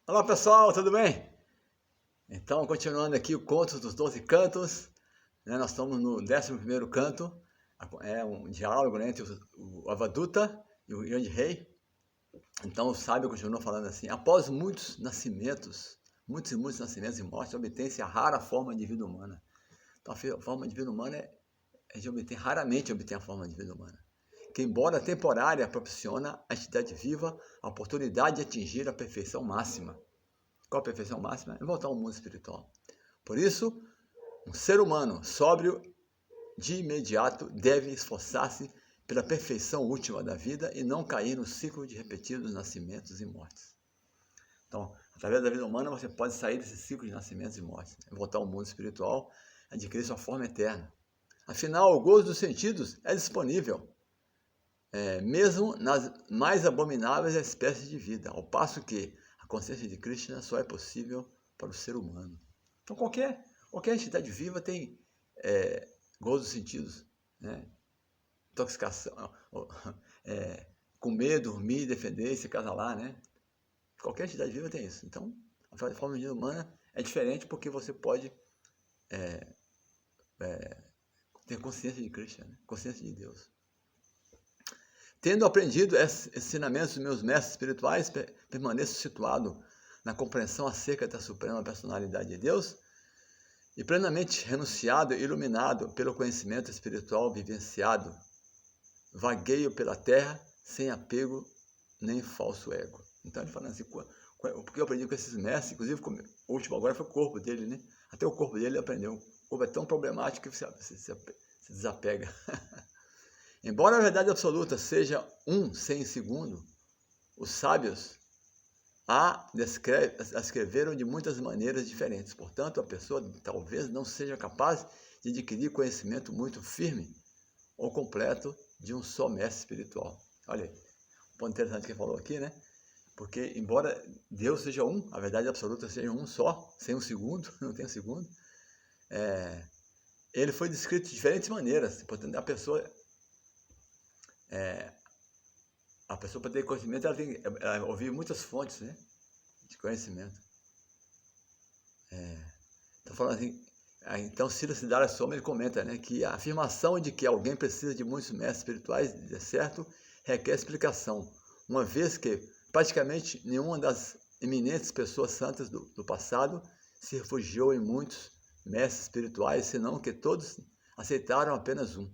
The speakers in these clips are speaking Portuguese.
Olá pessoal, tudo bem? Então, continuando aqui o Conto dos 12 Cantos, né, nós estamos no 11º canto, é um diálogo, né, entre o Avaduta e o grande rei. Então o sábio continua falando assim: após muitos nascimentos, muitos e muitos nascimentos e mortes, obtém-se a rara forma de vida humana. Então a forma de vida humana raramente obtém a forma de vida humana, que embora temporária, proporciona à entidade viva a oportunidade de atingir a perfeição máxima. Qual a perfeição máxima? É voltar ao mundo espiritual. Por isso, um ser humano sóbrio de imediato deve esforçar-se pela perfeição última da vida e não cair no ciclo de repetidos nascimentos e mortes. Então, através da vida humana, você pode sair desse ciclo de nascimentos e mortes, voltar ao mundo espiritual, adquirir sua forma eterna. Afinal, o gozo dos sentidos é disponível, mesmo nas mais abomináveis espécies de vida, ao passo que a consciência de Krishna só é possível para o ser humano. Então, qualquer entidade viva tem gozo dos sentidos, né? Intoxicação, comer, dormir, defender, se acasalar, né? Qualquer entidade viva tem isso. Então, a forma de vida humana é diferente porque você pode ter consciência de Krishna, né? Consciência de Deus. Tendo aprendido esses ensinamentos dos meus mestres espirituais, permaneço situado na compreensão acerca da suprema personalidade de Deus e plenamente renunciado e iluminado pelo conhecimento espiritual vivenciado. Vagueio pela terra sem apego nem falso ego. Então ele fala assim, porque eu aprendi com esses mestres, inclusive o último agora foi o corpo dele, né? Até o corpo dele ele aprendeu. O corpo é tão problemático que você se desapega. Embora a verdade absoluta seja sem segundo, os sábios a descreveram de muitas maneiras diferentes. Portanto, a pessoa talvez não seja capaz de adquirir conhecimento muito firme ou completo de um só mestre espiritual. Olha aí, um ponto interessante que ele falou aqui, né? Porque, embora Deus seja um, a verdade absoluta seja um só, sem um segundo, não tem um segundo, ele foi descrito de diferentes maneiras. Portanto, a pessoa para ter conhecimento, ela tem que ouvir muitas fontes, né, de conhecimento. Então, falando assim, então Srila Siddhartha Swami ele comenta, né, que a afirmação de que alguém precisa de muitos mestres espirituais, de certo, requer explicação, uma vez que praticamente nenhuma das eminentes pessoas santas do passado se refugiou em muitos mestres espirituais, senão que todos aceitaram apenas um.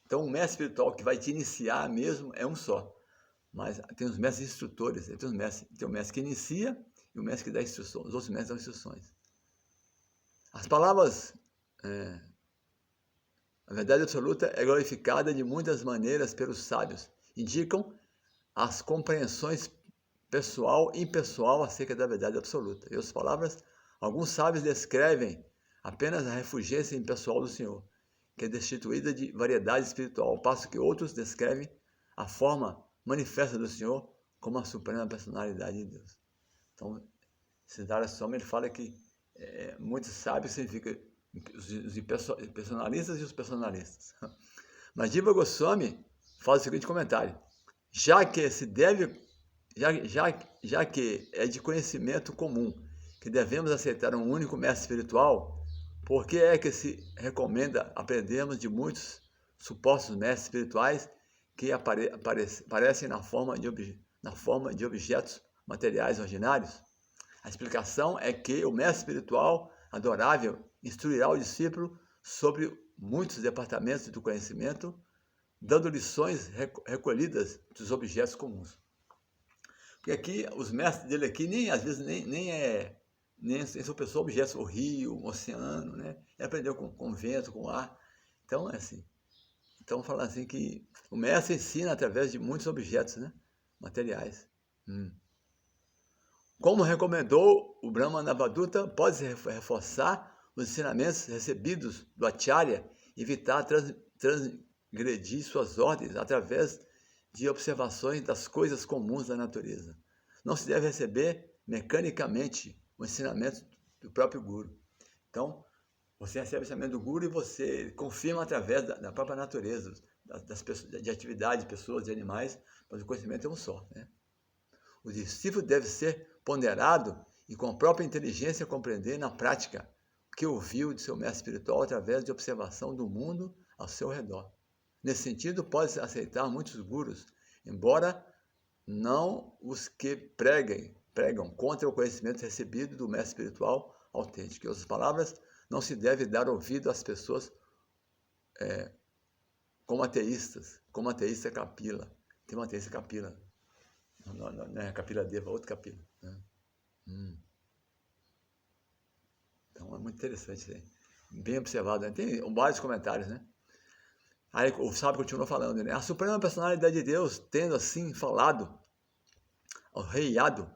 Então, o mestre espiritual que vai te iniciar mesmo é um só. Mas tem os mestres instrutores, tem o mestre que inicia e o mestre que dá instruções, os outros mestres dão instruções. As palavras, a verdade absoluta é glorificada de muitas maneiras pelos sábios, indicam as compreensões pessoal e impessoal acerca da verdade absoluta. Em outras palavras, alguns sábios descrevem apenas a refulgência impessoal do Senhor, que é destituída de variedade espiritual, ao passo que outros descrevem a forma manifesta do Senhor como a suprema personalidade de Deus. Então, Siddhartha Swami ele fala que muitos sábios significa os impersonalistas e os personalistas. Mas Jiva Goswami faz o seguinte comentário: já que é de conhecimento comum que devemos aceitar um único mestre espiritual, por que é que se recomenda aprendermos de muitos supostos mestres espirituais que aparecem na forma de objetos materiais ordinários? A explicação é que o mestre espiritual adorável instruirá o discípulo sobre muitos departamentos do conhecimento, dando lições recolhidas dos objetos comuns. Porque aqui, os mestres dele aqui, às vezes nem são pessoas, objetos, o rio, o oceano, né? Ele aprendeu com vento, com ar. Então, é assim. Então, falando assim que o mestre ensina através de muitos objetos, né, materiais. Como recomendou o Brahma Navaduta, pode-se reforçar os ensinamentos recebidos do Acharya, evitar transgredir suas ordens através de observações das coisas comuns da natureza. Não se deve receber mecanicamente o ensinamento do próprio Guru. Então, você recebe o ensinamento do Guru e você confirma através da própria natureza, das pessoas, de atividades, de pessoas, de animais, mas o conhecimento é um só, né? O discípulo deve ser ponderado e com própria inteligência compreender na prática o que ouviu de seu mestre espiritual através de observação do mundo ao seu redor. Nesse sentido, pode-se aceitar muitos gurus, embora não os que pregam contra o conhecimento recebido do mestre espiritual autêntico. Em outras palavras, não se deve dar ouvido às pessoas como ateístas, como ateísta Kapila. Tem uma ateísta Kapila, não é Kapila Deva, outro Kapila. Né? Então é muito interessante isso aí. Bem observado, né? Tem vários comentários, né? Aí o sábio continua falando, né? A suprema personalidade de Deus, tendo assim falado ao rei Yadu,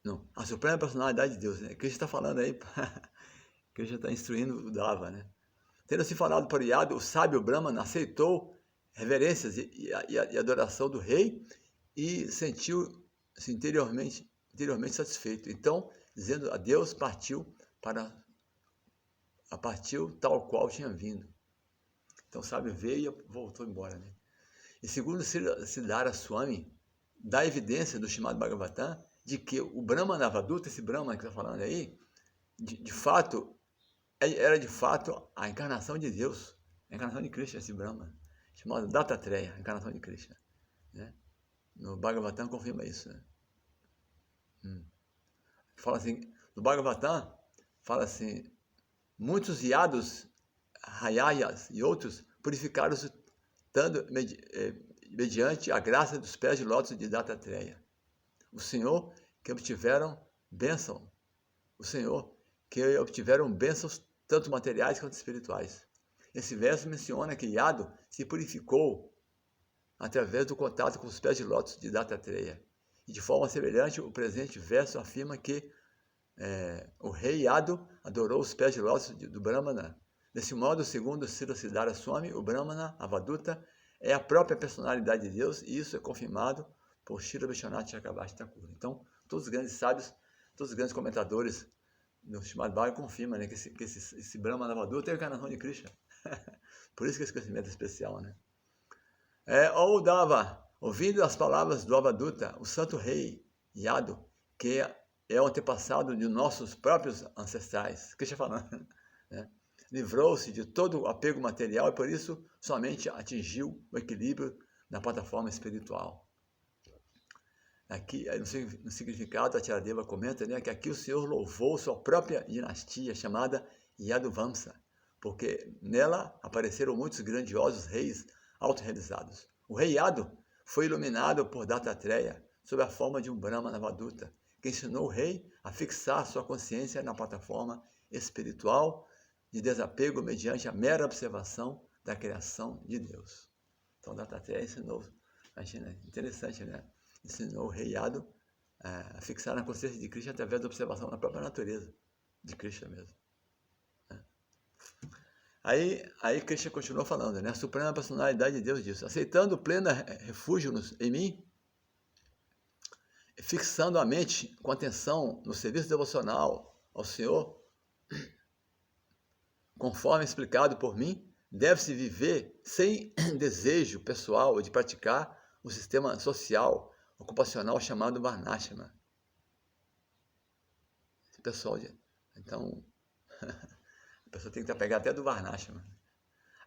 não, a suprema personalidade de Deus, né? Krishna está falando aí, Krishna está instruindo o Dava, né? Tendo assim falado para Yadu, o sábio Brahmana aceitou reverências e adoração do rei e sentiu-se interiormente satisfeito. Então, dizendo a Deus, partiu tal qual tinha vindo. Então, o sábio veio e voltou embora, né? E segundo Siddhara Swami, dá evidência do Srimad Bhagavatam de que o Brahmana Avaduta, esse Brahmana que está falando aí, de fato, era de fato a encarnação de Deus, a encarnação de Krishna, esse Brahmana, chamado Dattatreya, a encarnação de Krishna. Né? No Bhagavatam confirma isso. Né? Fala assim, no Bhagavatam, fala assim, muitos yados, rayayas e outros purificaram-se mediante a graça dos pés de lótus de Dattatreya. O Senhor que obtiveram bênçãos tanto materiais quanto espirituais. Esse verso menciona que Yadu se purificou através do contato com os pés de lótus de Dattatreya. E de forma semelhante, o presente verso afirma que o rei Yadu adorou os pés de lótus do Brahmana. Desse modo, segundo Srila Siddhara Swami, o Brahmana Avaduta é a própria personalidade de Deus, e isso é confirmado por Srila Vishwanath Chakravarti Thakur. Então, todos os grandes sábios, todos os grandes comentadores no Srimad Bhagavatam confirmam, né, que esse Brahmana Avaduta é a encarnação de Krishna. Por isso que esse conhecimento é especial, né? Ou Dava, ouvindo as palavras do Avaduta, o santo rei Yadu, que é o antepassado de nossos próprios ancestrais, Krishna falando, né? Livrou-se de todo o apego material e por isso somente atingiu o equilíbrio na plataforma espiritual. Aqui, no significado, a Tiradeva comenta, né, que aqui o Senhor louvou sua própria dinastia, chamada Yaduvamsa, porque nela apareceram muitos grandiosos reis autorrealizados. O rei Yadu foi iluminado por Dattatreya sob a forma de um Brahmana Avaduta, que ensinou o rei a fixar sua consciência na plataforma espiritual de desapego mediante a mera observação da criação de Deus. Então, Dattatreya ensinou, imagina, interessante, né? Ensinou o rei Yadu a fixar na consciência de Krishna através da observação da própria natureza de Krishna mesmo. Aí Krishna continuou falando, né? A suprema personalidade de Deus disse, aceitando pleno refúgio em mim, fixando a mente com atenção no serviço devocional ao Senhor, conforme explicado por mim, deve-se viver sem desejo pessoal de praticar o sistema social ocupacional chamado Varnashrama. Pessoal, então, a pessoa tem que estar pegada até do Varnashrama.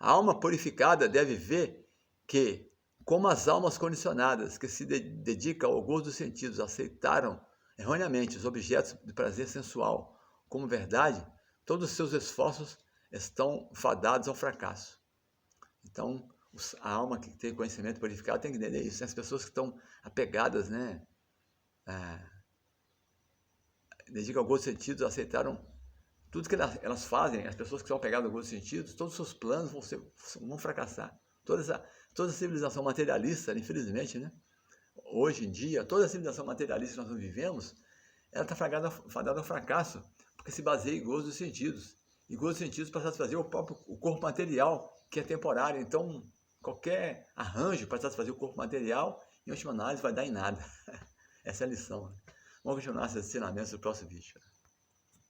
A alma purificada deve ver que, como as almas condicionadas que se dedicam ao gozo dos sentidos aceitaram erroneamente os objetos de prazer sensual como verdade, todos os seus esforços estão fadados ao fracasso. Então, a alma que tem conhecimento purificado tem que entender isso. As pessoas que estão apegadas, né, dedicam ao gozo dos sentidos, aceitaram tudo que elas fazem. As pessoas que estão apegadas ao gozo dos sentidos, todos os seus planos vão fracassar. Toda a civilização materialista, infelizmente, né, hoje em dia, toda a civilização materialista que nós vivemos, ela está fadada ao fracasso, porque se baseia em gozo dos sentidos. E gozo dos sentidos para satisfazer o corpo material, que é temporário. Então, qualquer arranjo para satisfazer o corpo material, em última análise, vai dar em nada. Essa é a lição. Vamos continuar esses ensinamentos no próximo vídeo.